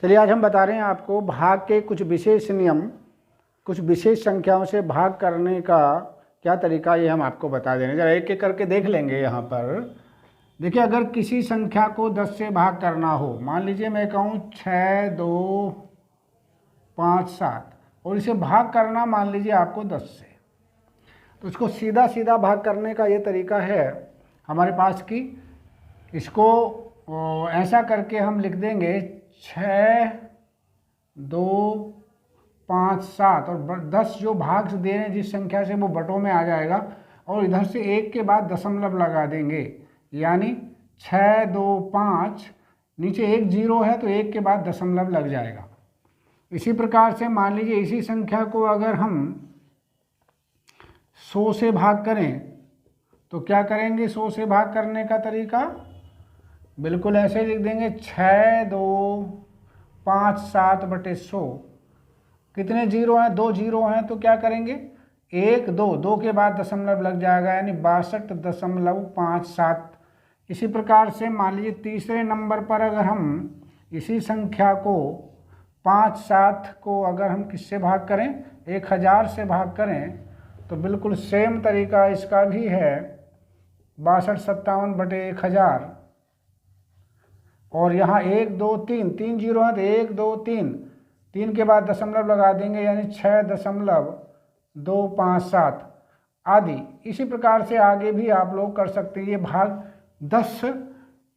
चलिए आज हम बता रहे हैं आपको भाग के कुछ विशेष नियम, कुछ विशेष संख्याओं से भाग करने का क्या तरीका, ये हम आपको बता दे रहे हैं। जरा एक एक करके देख लेंगे। यहाँ पर देखिए, अगर किसी संख्या को 10 से भाग करना हो, मान लीजिए मैं कहूँ 6, 2, 5, 7 और इसे भाग करना मान लीजिए आपको 10 से, तो इसको सीधा सीधा भाग करने का ये तरीका है हमारे पास कि इसको ऐसा करके हम लिख देंगे 6, 2, 5, 7 और 10 जो भाग से दे रहे हैं जिस संख्या से वो बटों में आ जाएगा और इधर से एक के बाद दशमलव लगा देंगे, यानी 6, 2, 5 नीचे एक जीरो है तो एक के बाद दशमलव लग जाएगा। इसी प्रकार से मान लीजिए इसी संख्या को अगर हम 100 से भाग करें तो क्या करेंगे? 100 से भाग करने का तरीका बिल्कुल ऐसे लिख देंगे 6, 2, 5, 7 बटे 100। कितने जीरो हैं? 2 जीरो हैं तो क्या करेंगे? 1, 2, 2 के बाद दशमलव लग जाएगा, यानी 62.57। इसी प्रकार से मान लीजिए तीसरे नंबर पर अगर हम इसी संख्या को 5, 7 को अगर हम किससे भाग करें? 1000 से भाग करें तो बिल्कुल सेम तरीका इसका भी है, 62.57 बटे 1000। और यहाँ 1, 2, 3 3 जीरो है तो 1, 2, 3 के बाद दशमलव लगा देंगे, यानी 6.257 आदि। इसी प्रकार से आगे भी आप लोग कर सकते हैं। ये भाग 10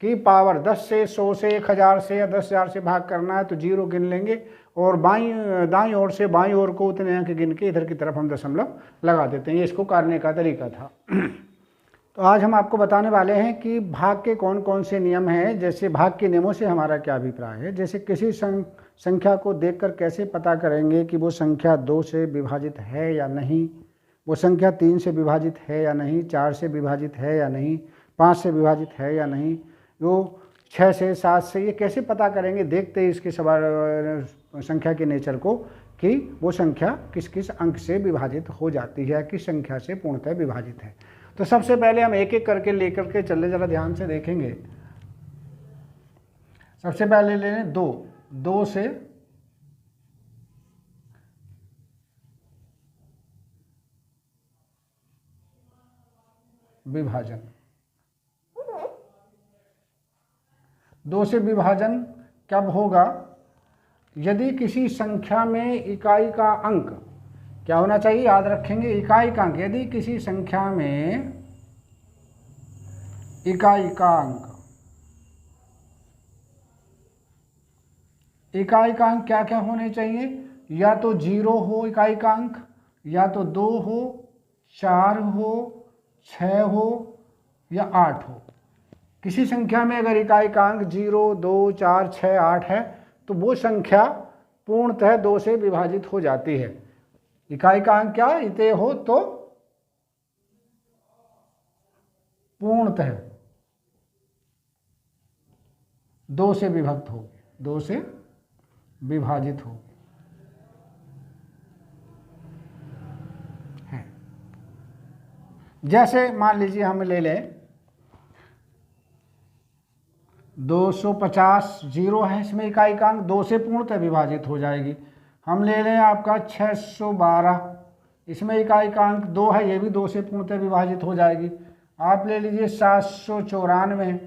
की पावर 10 से 100 से 1000 से या 10,000 से भाग करना है तो जीरो गिन लेंगे और दाईं ओर से बाईं ओर को उतने अंक गिन के इधर की तरफ हम दशमलव लगा देते हैं। ये इसको करने का तरीका था। तो आज हम आपको बताने वाले हैं कि भाग के कौन कौन से नियम हैं, जैसे भाग के नियमों से हमारा क्या अभिप्राय है। जैसे किसी संख्या को देखकर कैसे पता करेंगे कि वो संख्या 2 से विभाजित है या नहीं, वो संख्या 3 से विभाजित है या नहीं, 4 से विभाजित है या नहीं, 5 से विभाजित है या नहीं, वो 6 से 7 से, ये कैसे पता करेंगे? देखते ही इसके संख्या के नेचर को कि वो संख्या किस किस अंक से विभाजित हो जाती है, किस संख्या से पूर्णतः विभाजित है। तो सबसे पहले हम एक एक करके लेकर के चले, जरा ध्यान से देखेंगे। सबसे पहले ले लें 2 से विभाजन। 2 से विभाजन कब होगा? यदि किसी संख्या में इकाई का अंक क्या होना चाहिए? याद रखेंगे, इकाई का अंक। यदि किसी संख्या में इकाई का अंक क्या क्या होने चाहिए? या तो 0 हो इकाई का अंक, या तो 2 हो, 4 हो, 6 हो या 8 हो। किसी संख्या में अगर इकाई का अंक 0, 2, 4, 6, 8 है तो वो संख्या पूर्णतः 2 से विभाजित हो जाती है। इकाई का अंक क्या इतने हो तो पूर्णतः 2 से विभक्त होगी, 2 से विभाजित होगी। है जैसे मान लीजिए हम ले लें 250, 0 है, इसमें इकाई का अंक 2 से पूर्णतः विभाजित हो जाएगी। हम ले लें आपका 612, इसमें इकाई का अंक 2 है, ये भी 2 से पूर्णतः विभाजित हो जाएगी। आप ले लीजिए 794,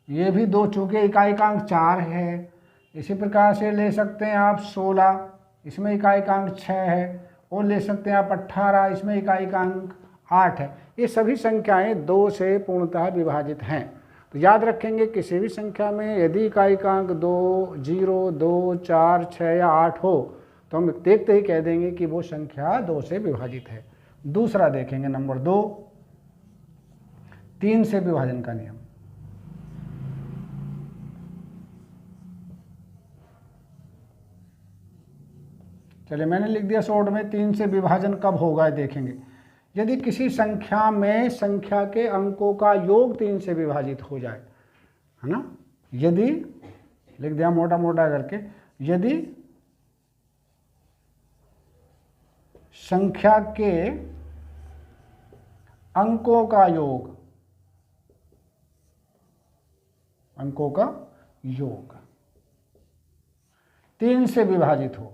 ये भी 2, चूँकि इकाई का अंक 4 है। इसी प्रकार से ले सकते हैं आप 16, इसमें इकाई का अंक 6 है। और ले सकते हैं आप 18, इसमें इकाई का अंक 8 है। ये सभी संख्याएं 2 से पूर्णतः विभाजित हैं। तो याद रखेंगे, किसी भी संख्या में यदि इकाई का अंक 2, 0, 2, 4, 6 या 8 हो तो हम देखते ही कह देंगे कि वो संख्या 2 से विभाजित है। दूसरा देखेंगे, नंबर 2, 3 से विभाजन का नियम। चलिए मैंने लिख दिया शॉर्ट में, 3 से विभाजन कब होगा देखेंगे। यदि किसी संख्या में संख्या के अंकों का योग 3 से विभाजित हो जाए, है ना, यदि लिख दिया मोटा मोटा करके, यदि संख्या के अंकों का योग 3 से विभाजित हो।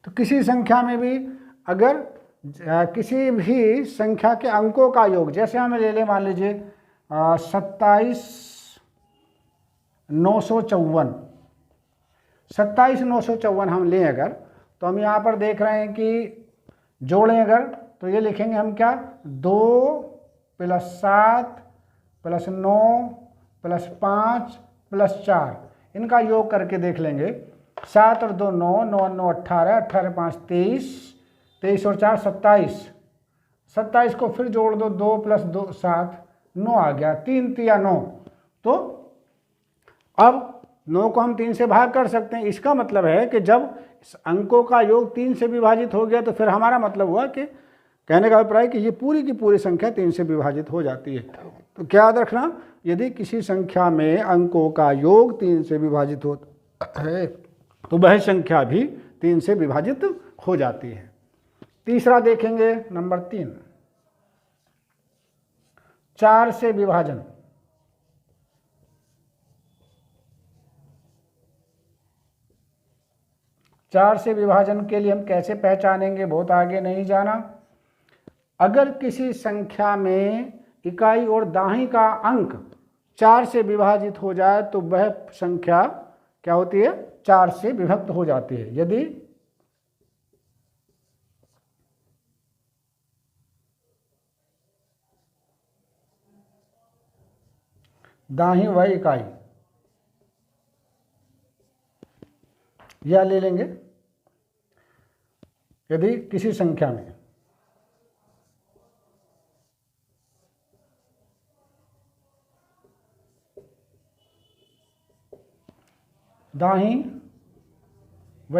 तो किसी संख्या में भी अगर किसी भी संख्या के अंकों का योग, जैसे हमें ले लें मान लीजिए 27,954 हम लें अगर, तो हम यहाँ पर देख रहे हैं कि जोड़ें अगर, तो ये लिखेंगे हम क्या, 2 + 7 + 9 + 5 + 4, इनका योग करके देख लेंगे। 7 और 2 9, 9 और 9 18, 18 5 23, 23 और 4 27, 27 को फिर जोड़ दो, 2 + 2 7, 9 आ गया, 3 तिया 9। तो अब 9 को हम 3 से भाग कर सकते हैं। इसका मतलब है कि जब अंकों का योग 3 से विभाजित हो गया तो फिर हमारा मतलब हुआ कि कहने का अभिप्राय कि ये पूरी की पूरी संख्या 3 से विभाजित हो जाती है। तो क्या याद रखना, यदि किसी संख्या में अंकों का योग 3 से विभाजित होता है तो वह संख्या भी 3 से विभाजित हो जाती है। तीसरा देखेंगे नंबर 3, 4 से विभाजन। 4 से विभाजन के लिए हम कैसे पहचानेंगे, बहुत आगे नहीं जाना। अगर किसी संख्या में इकाई और दाहिनी का अंक 4 से विभाजित हो जाए तो वह संख्या क्या होती है, 4 से विभक्त हो जाती है। यदि दाहिनी व इकाई, या ले लेंगे यदि किसी संख्या में दाहिनी व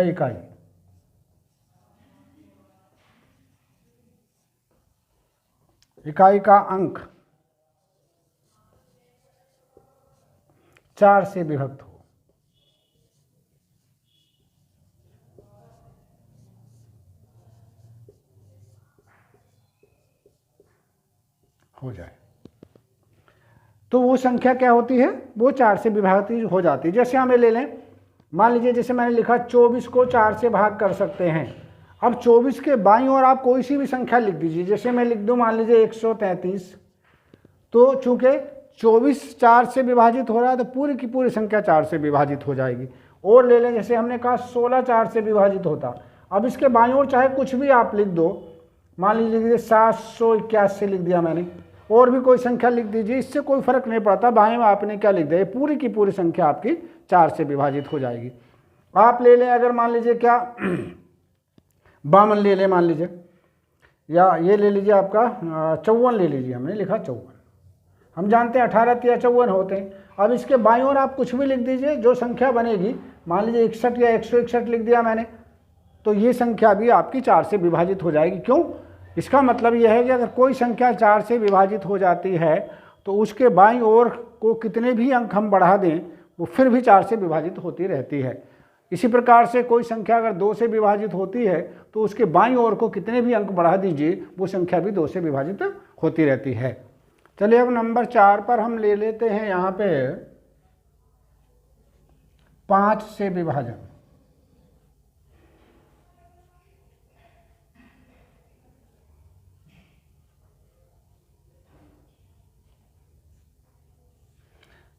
इकाई का अंक 4 से विभक्त हो जाए तो वो संख्या क्या होती है, वो 4 से विभाजित हो जाती है। जैसे हमें ले लें, मान लीजिए जैसे मैंने लिखा 24 को 4 से भाग कर सकते हैं। अब 24 के बाईं ओर आप कोई सी भी संख्या लिख दीजिए, जैसे मैं लिख दूं मान लीजिए 133, तो चूंकि 24 4 से विभाजित हो रहा है तो पूरी की पूरी संख्या 4 से विभाजित हो जाएगी। और ले लें जैसे हमने कहा 16 4 से विभाजित होता, अब इसके बाईं ओर चाहे कुछ भी आप लिख दो, मान लीजिए 781 लिख दिया मैंने, और भी कोई संख्या लिख दीजिए, इससे कोई फर्क नहीं पड़ता, बाएं में आपने क्या लिख दिया, पूरी की पूरी संख्या आपकी 4 से विभाजित हो जाएगी। आप ले लें अगर मान लीजिए क्या 52 ले लें मान लीजिए, या ये ले लीजिए आपका 54 ले लीजिए, हमने लिखा 54, हम जानते हैं 18 या 54 होते हैं। अब इसके बाईं ओर आप कुछ भी लिख दीजिए, जो संख्या बनेगी, मान लीजिए 61 या 161 लिख दिया मैंने, तो ये संख्या भी आपकी 4 से विभाजित हो जाएगी। क्यों, इसका मतलब यह है कि अगर कोई संख्या 4 से विभाजित हो जाती है तो उसके बाईं ओर को कितने भी अंक हम बढ़ा दें वो फिर भी 4 से विभाजित होती रहती है। इसी प्रकार से कोई संख्या अगर 2 से विभाजित होती है तो उसके बाईं ओर को कितने भी अंक बढ़ा दीजिए वो संख्या भी 2 से विभाजित होती रहती है। चलिए अब नंबर 4 पर हम ले लेते हैं यहाँ पे 5 से विभाजन।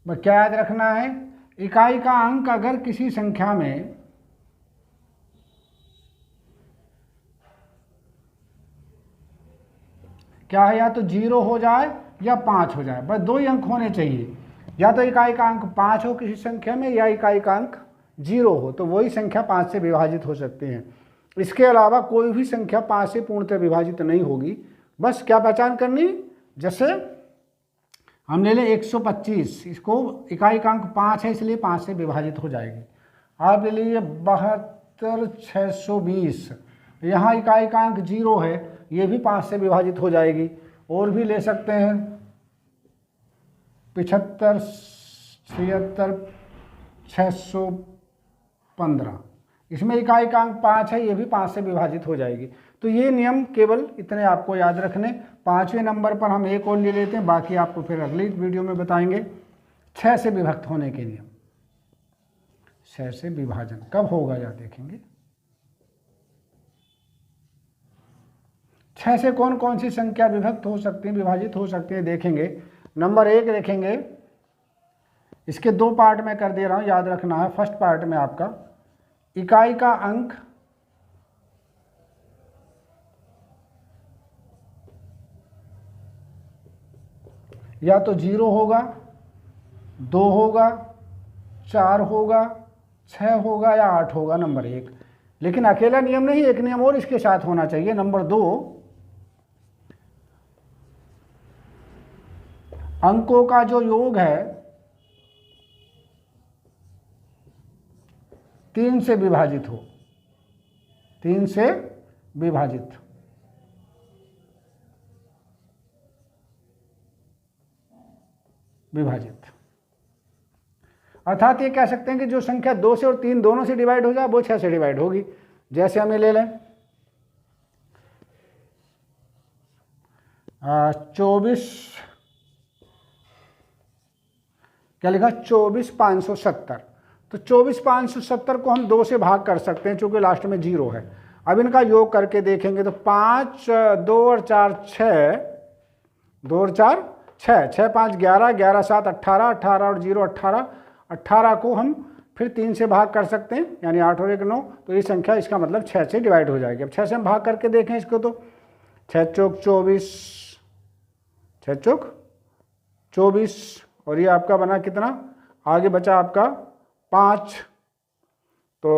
क्या याद रखना है, इकाई का अंक अगर किसी संख्या में क्या है, या तो 0 हो जाए या 5 हो जाए, बस 2 ही अंक होने चाहिए। या तो इकाई का अंक 5 हो किसी संख्या में, या इकाई का अंक 0 हो, तो वही संख्या 5 से विभाजित हो सकती है। इसके अलावा कोई भी संख्या 5 से पूर्णतः विभाजित नहीं होगी। बस क्या पहचान करनी, जैसे हम ले लें 125, इसको इकाई का अंक 5 है इसलिए 5 से विभाजित हो जाएगी। आप ले लीजिए 72,620, यहाँ इकाई का अंक 0 है, ये भी 5 से विभाजित हो जाएगी। और भी ले सकते हैं 75, 76, 615, इसमें इकाई का अंक 5 है, ये भी 5 से विभाजित हो जाएगी। तो ये नियम केवल इतने आपको याद रखने। 5वें नंबर पर हम एक और ले लेते हैं, बाकी आपको फिर अगली वीडियो में बताएंगे। 6 से विभक्त होने के नियम। 6 से विभाजन कब होगा या देखेंगे। 6 से कौन कौन सी संख्या विभक्त हो सकती है, विभाजित हो सकती है, देखेंगे। नंबर 1 देखेंगे, इसके 2 पार्ट में कर दे रहा हूं, याद रखना है। फर्स्ट पार्ट में आपका इकाई का अंक या तो 0 होगा, 2 होगा, 4 होगा, 6 होगा या 8 होगा, नंबर 1। लेकिन अकेला नियम नहीं, एक नियम और इसके साथ होना चाहिए। नंबर 2, अंकों का जो योग है 3 से विभाजित हो, 3 से विभाजित। अर्थात ये कह सकते हैं कि जो संख्या 2 से और 3 दोनों से डिवाइड हो जाए वो 6 से डिवाइड होगी। जैसे हमें ले लें 24, क्या लिखा, 24,570। तो 24,570 को हम 2 से भाग कर सकते हैं, चूंकि लास्ट में 0 है। अब इनका योग करके देखेंगे तो 5, 2 और 4 6, 2 और 4 6, 6 5 11, 11 7 18, 18 और 0 18, 18 को हम फिर 3 से भाग कर सकते हैं, यानी 8 और 1 9। तो ये संख्या इसका मतलब 6 से डिवाइड हो जाएगी। अब 6 से हम भाग करके देखें इसको, तो 6 चौक 24, 6 चौक 24, और ये आपका बना कितना, आगे बचा आपका 5। तो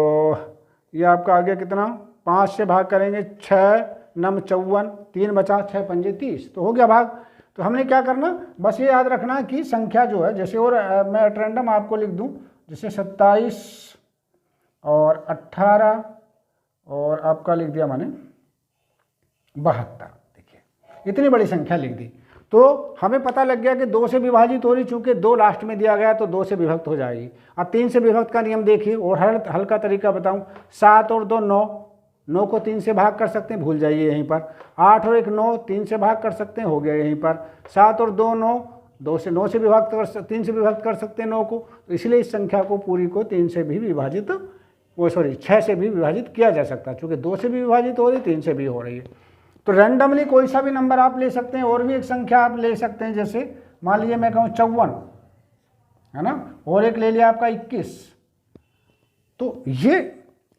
ये आपका आ गया कितना, 5 से भाग करेंगे 6 9 54, 3 बचा, 6 पंजे 30, तो हो गया भाग। तो हमने क्या करना, बस ये याद रखना कि संख्या जो है, जैसे और मैं रैंडम आपको लिख दूं, जैसे 27 और 18 और आपका लिख दिया मैंने 72। देखिए इतनी बड़ी संख्या लिख दी, तो हमें पता लग गया कि 2 से विभाजित हो रही, चूंकि 2 लास्ट में दिया गया तो 2 से विभक्त हो जाएगी। अब 3 से विभक्त का नियम देखिए, और हल्का तरीका बताऊं। 7 और 2 9, 9 को 3 से भाग कर सकते हैं, भूल जाइए यहीं पर। 8 और 1 9, 3 से भाग कर सकते हैं, हो गया यहीं पर। 7 और 2 9, 2 से 9 से विभक्त कर 3 से विभक्त कर सकते हैं 9 को। तो इसलिए इस संख्या को पूरी को 3 से भी विभाजित, 6 से भी विभाजित किया जा सकता है, चूँकि 2 से भी विभाजित हो रही, 3 से भी हो रही है। तो रैंडमली कोई सा भी नंबर आप ले सकते हैं, और भी एक संख्या आप ले सकते हैं। जैसे मान लीजिए मैं कहूँ 54, है ना, और एक ले लिया आपका 21। तो ये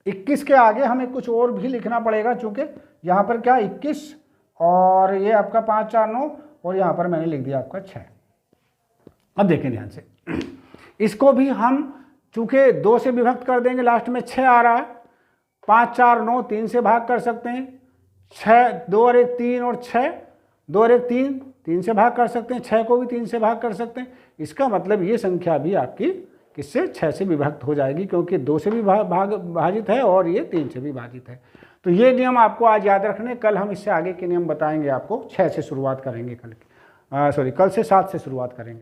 21 के आगे हमें कुछ और भी लिखना पड़ेगा, चूंकि यहाँ पर क्या 21 और ये आपका 5 4 9, और यहाँ पर मैंने लिख दिया आपका 6। अब देखें ध्यान से, इसको भी हम चूंकि 2 से विभक्त कर देंगे, लास्ट में 6 आ रहा है। 5 4 9, 3 से भाग कर सकते हैं। 6 2 और 1 3 और 6, 2 और 1 3, 3 से भाग कर सकते हैं। 6 को भी 3 से भाग कर सकते हैं। इसका मतलब ये संख्या भी आपकी किससे, 6 से विभक्त हो जाएगी, क्योंकि 2 से भी भाजित है और ये 3 से भी भाजित है। तो ये नियम आपको आज याद रखने। कल हम इससे आगे के नियम बताएंगे आपको। 6 से शुरुआत करेंगे कल से 7 से शुरुआत करेंगे।